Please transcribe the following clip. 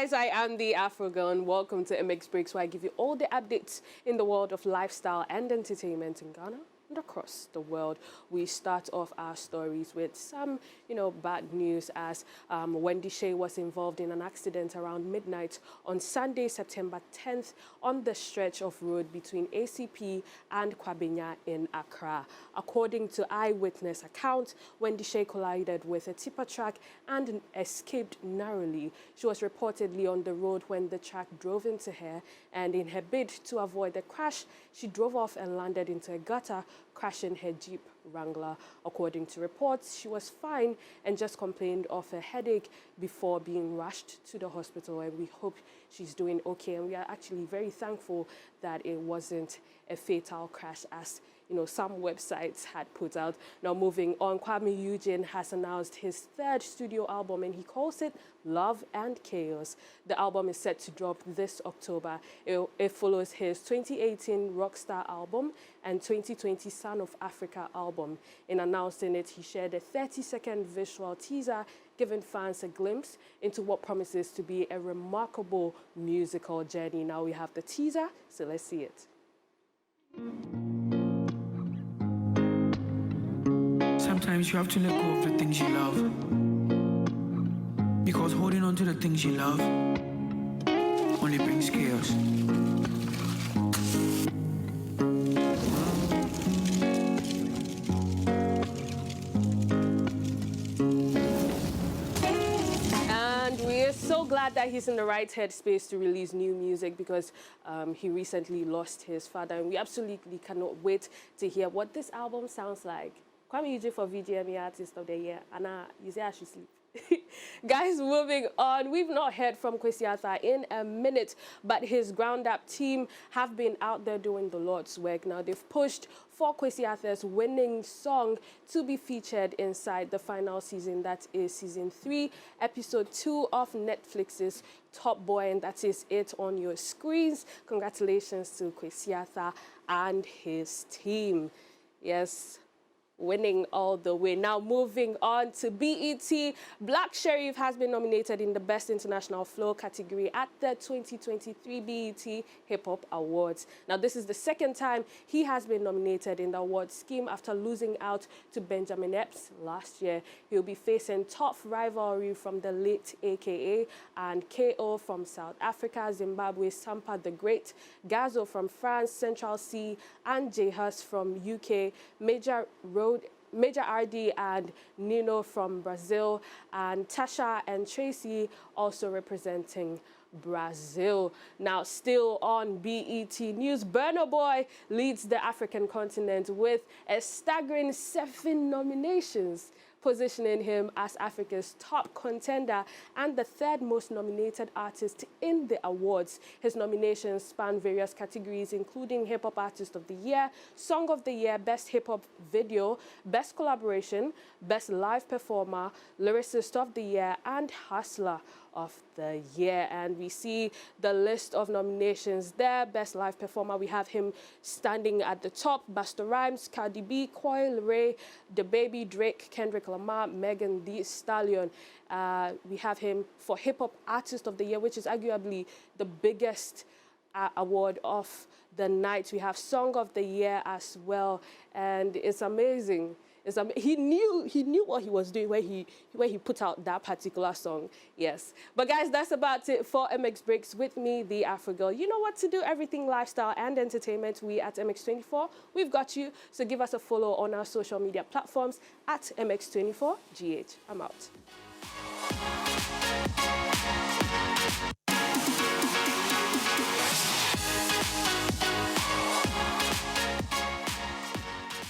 guys, I am the AfroGirl and welcome to Breakz, where I give you all the updates in the world of lifestyle and entertainment in Ghana and across the world. We start off our stories with some, bad news as Wendy Shea was involved in an accident around midnight on Sunday, September 10th on the stretch of road between ACP and Kwabenya in Accra. According to eyewitness accounts, Wendy Shea collided with a tipper truck and escaped narrowly. She was reportedly on the road when the truck drove into her, and in her bid to avoid the crash, she drove off and landed into a gutter, crashing her Jeep Wrangler. According to reports, she was fine and just complained of a headache before being rushed to the hospital, and we hope she's doing okay. And we are actually very thankful that it wasn't a fatal crash, as some websites had put out. Now moving on, Kwame Eugene has announced his third studio album, and he calls it Love and Chaos. The album is set to drop this October. It follows his 2018 Rockstar album and 2020 Son of Africa album. In announcing it, he shared a 30-second visual teaser, giving fans a glimpse into what promises to be a remarkable musical journey. Now we have the teaser, so let's see it. Sometimes you have to let go of the things you love, because holding on to the things you love only brings chaos. And we're so glad that he's in the right headspace to release new music, because he recently lost his father, and we absolutely cannot wait to hear what this album sounds like. Kwame Eugene for VGME Artist of the Year. Anna, you say I should sleep. Guys, moving on. We've not heard from Kwesi Arthur in a minute, but his Ground Up team have been out there doing the Lord's work. Now, they've pushed for Kwesi Arthur's winning song to be featured inside the final season, that is season 3, episode 2 of Netflix's Top Boy, and that is it on your screens. Congratulations to Kwesi Arthur and his team. Yes, winning all the way. Now moving on to BET, Black Sherif has been nominated in the Best International Flow category at the 2023 BET Hip Hop Awards. Now this is the second time he has been nominated in the award scheme after losing out to Benjamin Epps last year. He'll be facing tough rivalry from the late AKA and KO from South Africa, Zimbabwe, Sampa the Great, Gazo from France, Central C, and J Hus from UK, Major RD and Nino from Brazil, and Tasha and Tracy also representing Brazil. Now, still on BET News, Burna Boy leads the African continent with a staggering 7 nominations, positioning him as Africa's top contender and the 3rd most nominated artist in the awards. His nominations span various categories, including Hip Hop Artist of the Year, Song of the Year, Best Hip Hop Video, Best Collaboration, Best Live Performer, Lyricist of the Year, and Hustler of the Year. And we see the list of nominations there. Best Live Performer, we have him standing at the top: Busta Rhymes, Cardi B, Coil Ray, DaBaby, Drake, Kendrick Lamar, Megan Thee Stallion. We have him for Hip Hop Artist of the Year, which is arguably the biggest award of the night. We have Song of the Year as well, and it's amazing. He knew what he was doing when he put out that particular song. Yes. But guys, that's about it for MX Breakz with me, the AfroGirl. You know what to do. Everything lifestyle and entertainment. We at MX24, we've got you. So give us a follow on our social media platforms at MX24GH. I'm out.